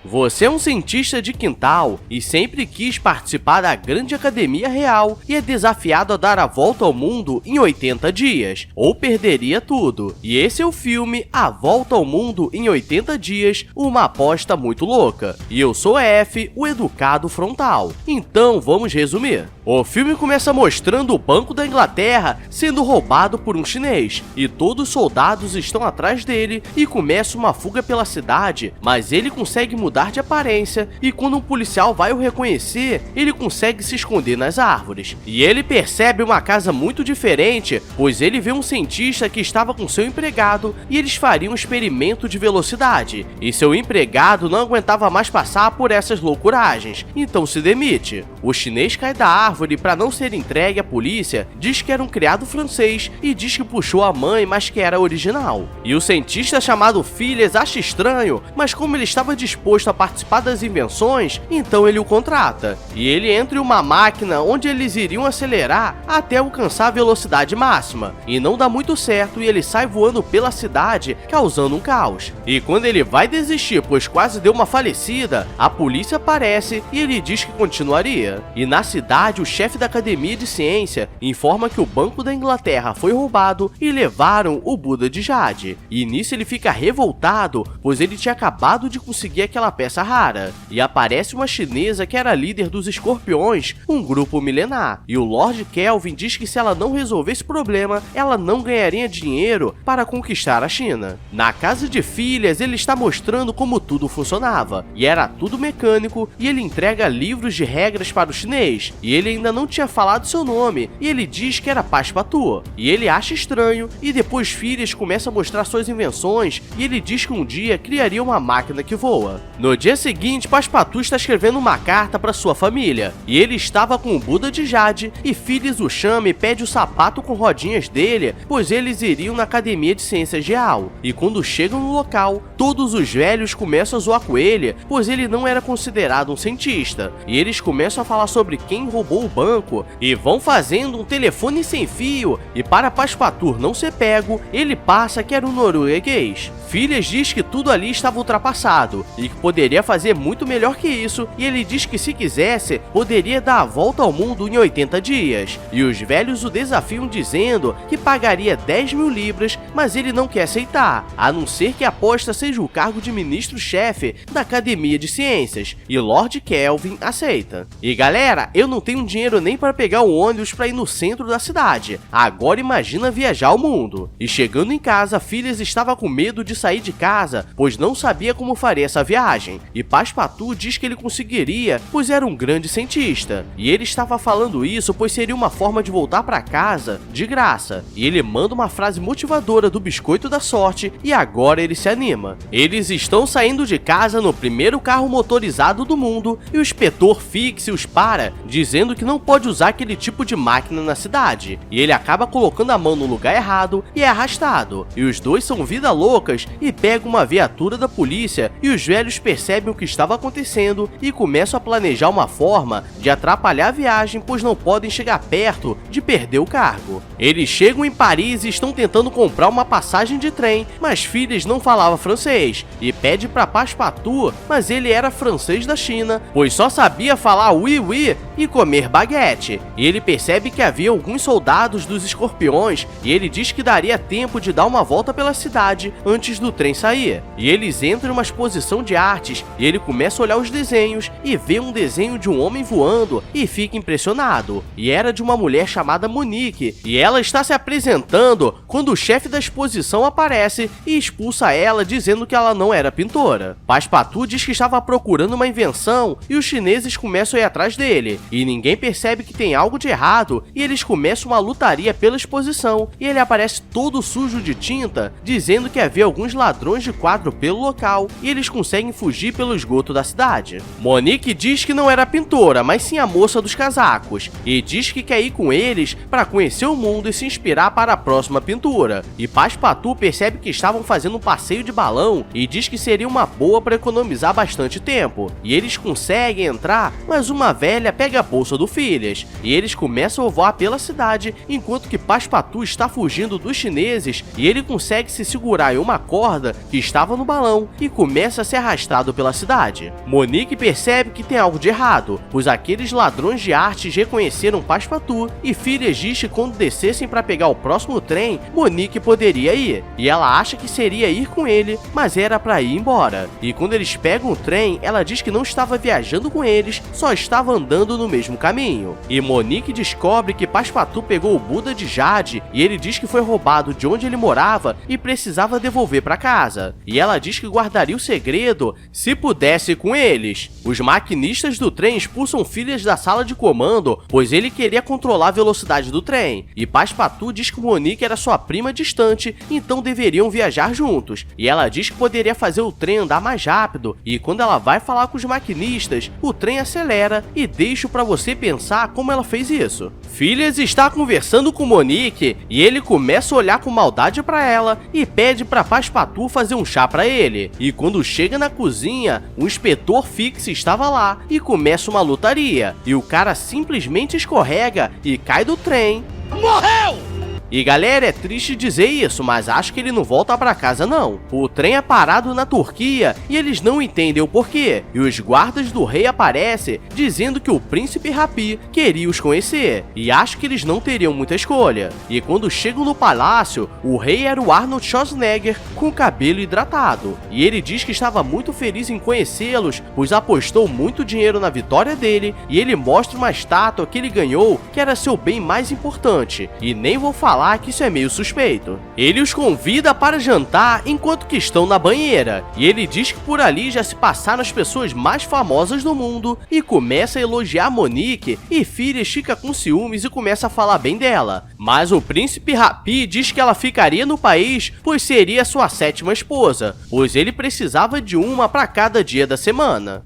Você é um cientista de quintal e sempre quis participar da grande academia real e é desafiado a dar a volta ao mundo em 80 dias, ou perderia tudo. E esse é o filme A Volta ao Mundo em 80 Dias, uma aposta muito louca. E eu sou F, o educado frontal. Então vamos resumir. O filme começa mostrando o Banco da Inglaterra sendo roubado por um chinês, e todos os soldados estão atrás dele e começa uma fuga pela cidade, mas ele consegue mudar de aparência e quando um policial vai o reconhecer, ele consegue se esconder nas árvores. E ele percebe uma casa muito diferente, pois ele vê um cientista que estava com seu empregado e eles fariam um experimento de velocidade, e seu empregado não aguentava mais passar por essas loucuragens, então se demite. O chinês cai da árvore para não ser entregue à polícia, diz que era um criado francês e diz que puxou a mãe, mas que era original. E o cientista chamado Phileas acha estranho, mas como ele estava disposto a participar das invenções, então ele o contrata. E ele entra em uma máquina onde eles iriam acelerar até alcançar a velocidade máxima. E não dá muito certo e ele sai voando pela cidade, causando um caos. E quando ele vai desistir, pois quase deu uma falecida, a polícia aparece e ele diz que continuaria. E na cidade, o chefe da Academia de Ciência informa que o Banco da Inglaterra foi roubado e levaram o Buda de Jade. E nisso ele fica revoltado, pois ele tinha acabado de conseguir aquela peça rara. E aparece uma chinesa que era líder dos Escorpiões, um grupo milenar. E o Lord Kelvin diz que se ela não resolver esse problema, ela não ganharia dinheiro para conquistar a China. Na casa de Phileas, ele está mostrando como tudo funcionava. E era tudo mecânico, e ele entrega livros de regras para o chinês. E ele ainda não tinha falado seu nome, e ele diz que era Passepartout. E ele acha estranho, e depois Phileas começa a mostrar suas invenções, e ele diz que um dia criaria uma máquina que voa. No dia seguinte, Passepartout está escrevendo uma carta para sua família, e ele estava com o Buda de Jade, e Phileas o chama e pede o sapato com rodinhas dele, pois eles iriam na Academia de Ciências Real. E quando chegam no local, todos os velhos começam a zoar com ele, pois ele não era considerado um cientista, e eles começam a falar sobre quem roubou o banco, e vão fazendo um telefone sem fio, e para Passepartout não ser pego, ele passa que era um norueguês. Phileas diz que tudo ali estava ultrapassado, e que poderia fazer muito melhor que isso, e ele diz que se quisesse, poderia dar a volta ao mundo em 80 dias. E os velhos o desafiam dizendo que pagaria 10.000 libras, mas ele não quer aceitar, a não ser que a aposta seja o cargo de ministro-chefe da Academia de Ciências, e Lord Kelvin aceita. E galera, eu não tenho dinheiro nem para pegar o ônibus para ir no centro da cidade, agora imagina viajar ao mundo. E chegando em casa, Phileas estava com medo de sair de casa, pois não sabia como faria essa viagem, e Passepartout diz que ele conseguiria, pois era um grande cientista, e ele estava falando isso pois seria uma forma de voltar para casa de graça, e ele manda uma frase motivadora do biscoito da sorte, e agora ele se anima. Eles estão saindo de casa no primeiro carro motorizado do mundo, e o inspetor Fix os para, dizendo que não pode usar aquele tipo de máquina na cidade, e ele acaba colocando a mão no lugar errado e é arrastado, e os dois são vida loucas e pegam uma viatura da polícia, e os velhos percebem o que estava acontecendo e começam a planejar uma forma de atrapalhar a viagem, pois não podem chegar perto de perder o cargo. Eles chegam em Paris e estão tentando comprar uma passagem de trem, mas Phileas não falava francês e pede para Passepartout, mas ele era francês da China, pois só sabia falar oui oui e comer baguete. E ele percebe que havia alguns soldados dos Escorpiões e ele diz que daria tempo de dar uma volta pela cidade antes do trem sair. E eles entram em uma exposição de artes e ele começa a olhar os desenhos e vê um desenho de um homem voando e fica impressionado. E era de uma mulher chamada Monique, e ela está se apresentando quando o chefe da exposição aparece e expulsa ela dizendo que ela não era pintora. Passepartout diz que estava procurando uma invenção e os chineses começam a ir atrás dele, e ninguém percebe que tem algo de errado e eles começam uma lutaria pela exposição e ele aparece todo sujo de tinta, dizendo que havia alguns ladrões de quadro pelo local e eles conseguem fugir pelo esgoto da cidade. Monique diz que não era pintora, mas sim a moça dos casacos, e diz que quer ir com eles para conhecer o mundo e se inspirar para a próxima pintura. E Passepartout percebe que estavam fazendo um passeio de balão e diz que seria uma boa para economizar bastante tempo. E eles conseguem entrar, mas uma velha pega a bolsa do Phileas, e eles começam a voar pela cidade, enquanto que Passepartout está fugindo dos chineses, e ele consegue se segurar em uma corda que estava no balão e começa a se arrastar escoltado pela cidade. Monique percebe que tem algo de errado, pois aqueles ladrões de artes reconheceram Passepartout e Phileas diz que quando descessem para pegar o próximo trem, Monique poderia ir, e ela acha que seria ir com ele, mas era para ir embora. E quando eles pegam o trem, ela diz que não estava viajando com eles, só estava andando no mesmo caminho. E Monique descobre que Passepartout pegou o Buda de Jade e ele diz que foi roubado de onde ele morava e precisava devolver para casa. E ela diz que guardaria o segredo se pudesse com eles. Os maquinistas do trem expulsam Phileas da sala de comando, pois ele queria controlar a velocidade do trem. E Passepartout diz que Monique era sua prima distante, então deveriam viajar juntos. E ela diz que poderia fazer o trem andar mais rápido, e quando ela vai falar com os maquinistas, o trem acelera, e deixo pra você pensar como ela fez isso. Phileas está conversando com Monique, e ele começa a olhar com maldade pra ela, e pede pra Passepartout fazer um chá pra ele. E quando chega na cozinha, o inspetor Fix estava lá, e começa uma lutaria, e o cara simplesmente escorrega e cai do trem. Morreu! E galera, é triste dizer isso, mas acho que ele não volta pra casa não. O trem é parado na Turquia e eles não entendem o porquê. E os guardas do rei aparecem dizendo que o príncipe Rapi queria os conhecer. E acho que eles não teriam muita escolha. E quando chegam no palácio, o rei era o Arnold Schwarzenegger com o cabelo hidratado. E ele diz que estava muito feliz em conhecê-los, pois apostou muito dinheiro na vitória dele. E ele mostra uma estátua que ele ganhou que era seu bem mais importante. E nem vou falar que isso é meio suspeito. Ele os convida para jantar enquanto que estão na banheira, e ele diz que por ali já se passaram as pessoas mais famosas do mundo, e começa a elogiar Monique, e Phileas fica com ciúmes e começa a falar bem dela. Mas o príncipe Rapi diz que ela ficaria no país, pois seria sua 7ª esposa, pois ele precisava de uma para cada dia da semana.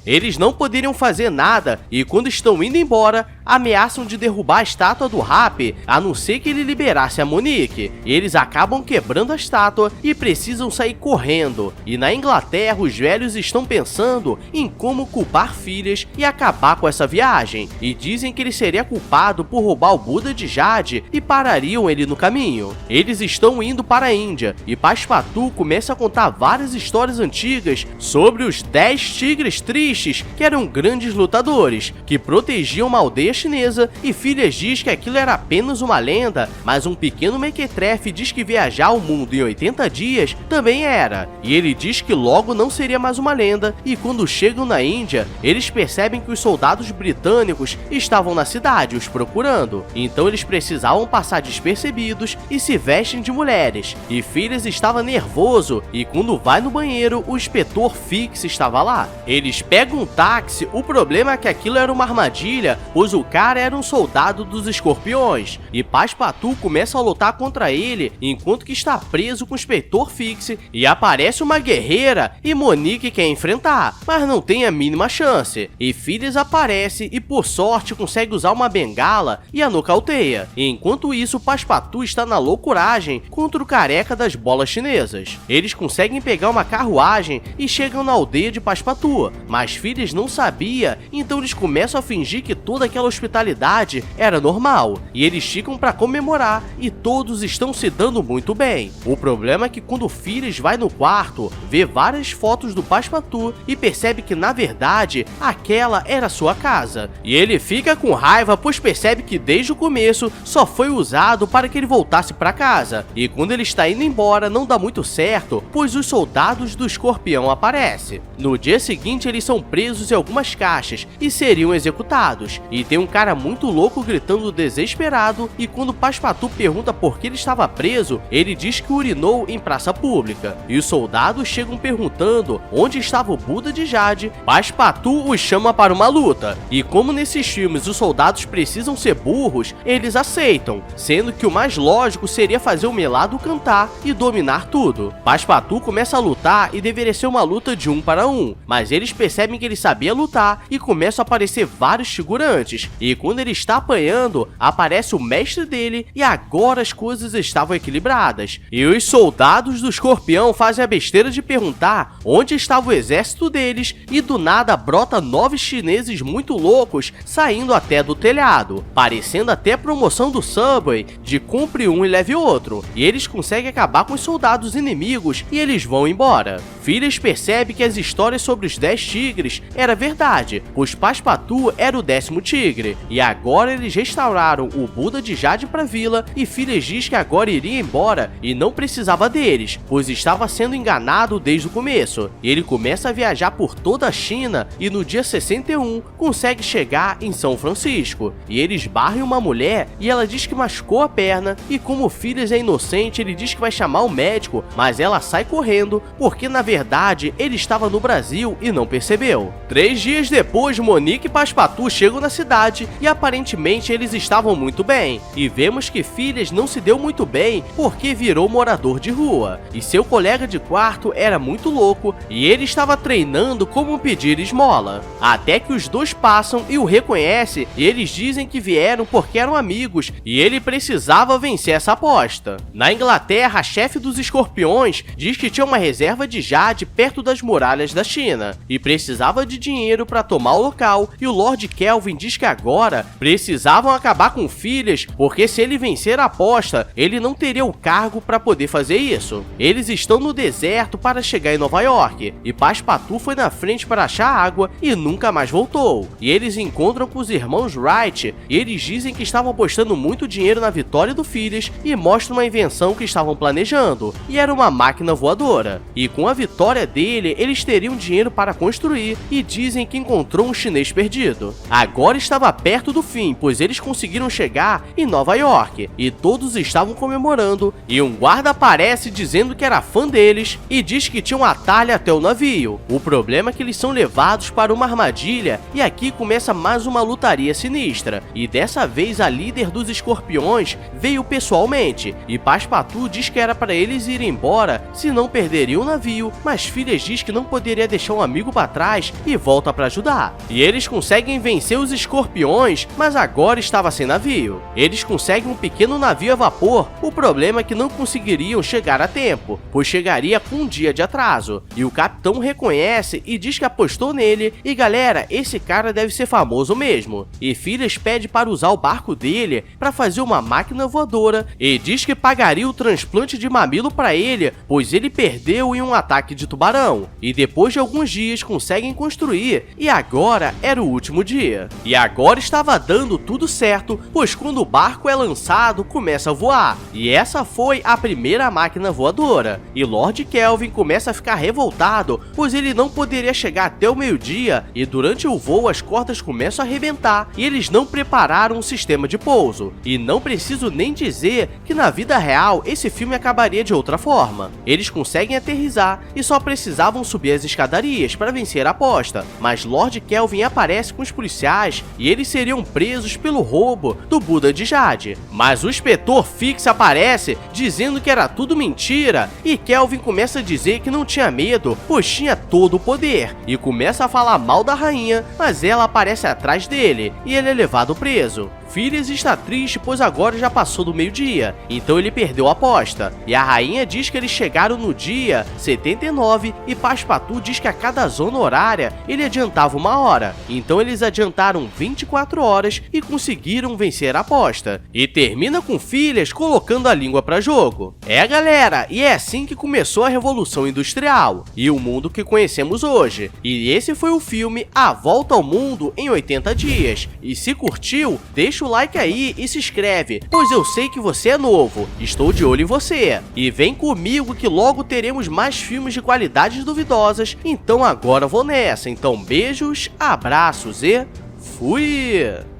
Eles não poderiam fazer nada e quando estão indo embora, ameaçam de derrubar a estátua do Rapi, a não ser que ele liberasse a Monique. Eles acabam quebrando a estátua e precisam sair correndo. E na Inglaterra, os velhos estão pensando em como culpar Phileas e acabar com essa viagem. E dizem que ele seria culpado por roubar o Buda de Jade e parariam ele no caminho. Eles estão indo para a Índia e Passepartout começa a contar várias histórias antigas sobre os 10 tigres tristes que eram grandes lutadores, que protegiam uma aldeia chinesa, e Phileas diz que aquilo era apenas uma lenda, mas um pequeno mequetrefe diz que viajar ao mundo em 80 dias também era, e ele diz que logo não seria mais uma lenda, e quando chegam na Índia, eles percebem que os soldados britânicos estavam na cidade os procurando, então eles precisavam passar despercebidos e se vestem de mulheres, e Phileas estava nervoso, e quando vai no banheiro, o inspetor Fix estava lá. Eles pegam um táxi, o problema é que aquilo era uma armadilha, pois o cara era um soldado dos escorpiões, e Passepartout começa a lutar contra ele, enquanto que está preso com o inspetor Fix, e aparece uma guerreira, e Monique quer enfrentar, mas não tem a mínima chance, e Phileas aparece e por sorte consegue usar uma bengala e a nocauteia, e enquanto isso Passepartout está na loucuragem contra o careca das bolas chinesas. Eles conseguem pegar uma carruagem e chegam na aldeia de Passepartout, mas Phileas não sabia, então eles começam a fingir que toda aquela hospitalidade era normal, e eles ficam para comemorar, e todos estão se dando muito bem. O problema é que quando Phileas vai no quarto, vê várias fotos do Passepartout e percebe que na verdade aquela era sua casa, e ele fica com raiva pois percebe que desde o começo só foi usado para que ele voltasse para casa, e quando ele está indo embora não dá muito certo, pois os soldados do escorpião aparecem. No dia seguinte eles são presos em algumas caixas e seriam executados, e tem um cara muito louco gritando desesperado, e quando Passepartout pergunta por que ele estava preso, ele diz que urinou em praça pública, e os soldados chegam perguntando onde estava o Buda de Jade. Passepartout os chama para uma luta, e como nesses filmes os soldados precisam ser burros, eles aceitam, sendo que o mais lógico seria fazer o Melado cantar e dominar tudo. Passepartout começa a lutar e deveria ser uma luta de 1 para 1, mas eles percebem que ele sabia lutar e começam a aparecer vários figurantes, filhas. E quando ele está apanhando, aparece o mestre dele e agora as coisas estavam equilibradas. E os soldados do Escorpião fazem a besteira de perguntar onde estava o exército deles e do nada brota 9 chineses muito loucos saindo até do telhado, parecendo até a promoção do Subway de compre um e leve outro. E eles conseguem acabar com os soldados inimigos e eles vão embora. Phileas percebe que as histórias sobre os 10 tigres era verdade, pois Passepartout era o 10º tigre, e agora eles restauraram o Buda de Jade para a vila e Phileas diz que agora iria embora e não precisava deles, pois estava sendo enganado desde o começo. Ele começa a viajar por toda a China e no dia 61 consegue chegar em São Francisco, e ele esbarra em uma mulher e ela diz que machucou a perna e como Phileas é inocente ele diz que vai chamar o médico, mas ela sai correndo porque na verdade ele estava no Brasil e não percebeu. 3 dias depois, Monique e Passepartout chegam na cidade e aparentemente eles estavam muito bem, e vemos que Phileas não se deu muito bem porque virou morador de rua, e seu colega de quarto era muito louco e ele estava treinando como pedir esmola, até que os dois passam e o reconhecem e eles dizem que vieram porque eram amigos e ele precisava vencer essa aposta. Na Inglaterra, a chefe dos Escorpiões diz que tinha uma reserva de jade perto das muralhas da China e precisava de dinheiro para tomar o local, e o Lord Kelvin diz que agora precisavam acabar com Phileas porque se ele vencer a aposta, ele não teria o cargo para poder fazer isso. Eles estão no deserto para chegar em Nova York e Passepartout foi na frente para achar água e nunca mais voltou. E eles encontram com os irmãos Wright e eles dizem que estavam apostando muito dinheiro na vitória do Phileas e mostram uma invenção que estavam planejando, e era uma máquina voadora. E com a vitória dele, eles teriam dinheiro para construir e dizem que encontrou um chinês perdido. Agora estava perto do fim, pois eles conseguiram chegar em Nova York e todos estavam comemorando, e um guarda aparece dizendo que era fã deles e diz que tinha um atalho até o navio. O problema é que eles são levados para uma armadilha e aqui começa mais uma lutaria sinistra, e dessa vez a líder dos Escorpiões veio pessoalmente e Passepartout diz que era para eles irem embora se não perderiam o navio, mas Phileas diz que não poderia deixar um amigo para trás e volta para ajudar. E eles conseguem vencer os Escorpiões, mas agora estava sem navio. Eles conseguem um pequeno navio a vapor, o problema é que não conseguiriam chegar a tempo, pois chegaria com um dia de atraso. E o capitão reconhece e diz que apostou nele, e galera, esse cara deve ser famoso mesmo. E Phileas pede para usar o barco dele para fazer uma máquina voadora e diz que pagaria o transplante de mamilo para ele, pois ele perdeu em um ataque de tubarão. E depois de alguns dias conseguem construir, e agora era o último dia. E agora estava dando tudo certo, pois quando o barco é lançado, começa a voar. E essa foi a primeira máquina voadora. E Lord Kelvin começa a ficar revoltado, pois ele não poderia chegar até o meio-dia, e durante o voo as cordas começam a arrebentar, e eles não prepararam um sistema de pouso. E não preciso nem dizer que na vida real esse filme acabaria de outra forma. Eles conseguem aterrissar e só precisavam subir as escadarias para vencer a aposta, mas Lord Kelvin aparece com os policiais e eles seriam presos pelo roubo do Buda de Jade. Mas o inspetor Fix aparece dizendo que era tudo mentira e Kelvin começa a dizer que não tinha medo, pois tinha todo o poder, e começa a falar mal da rainha, mas ela aparece atrás dele e ele é levado preso. Phileas está triste pois agora já passou do meio-dia, então ele perdeu a aposta, e a rainha diz que eles chegaram no dia 79 e Passepartout diz que a cada zona horária ele adiantava 1 hora, então eles adiantaram 24 horas e conseguiram vencer a aposta. E termina com Phileas colocando a língua para jogo. É galera, e é assim que começou a Revolução Industrial e o mundo que conhecemos hoje. E esse foi o filme A Volta ao Mundo em 80 Dias, e se curtiu, deixa o like aí e se inscreve, pois eu sei que você é novo, estou de olho em você. E vem comigo que logo teremos mais filmes de qualidades duvidosas, então agora vou nessa. Então beijos, abraços e fui!